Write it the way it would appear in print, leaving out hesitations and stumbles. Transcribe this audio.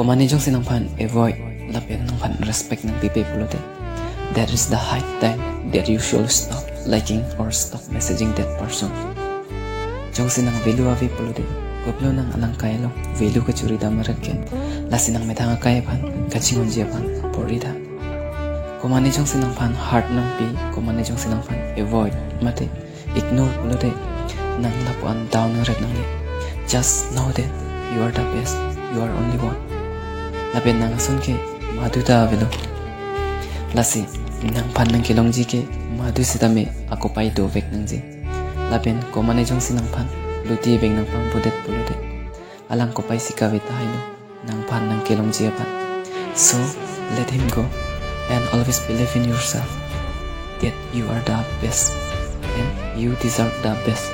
Komani jong sinang pan avoid lapin nang pan respect ng pipi pulote. That is the high time that you should stop liking or stop messaging that person. Jong sinang value avi pulote. Koplo nang alang kaya lo value ka churi da marat ken. Lasinang metanga kaya pan kachingon jia pan porida. Komani jong sinang pan heart nang pi. Komani jong sinang pan avoid mate ignore pulote. Nang lapuan down ng red nang ni. Just know that you are the best. You are only one. Lapin nang sun ke madu da velo. Lasi nang pan nang kilong ji ke madu sitame ako pai do vek nang ji. Lapin komani jong sinang pan luti beng nang pang budet pulude. Alang ko pai sikawit haino nang pan nang kilong ji pan. So let him go and always believe in yourself that you are the best and you deserve the best.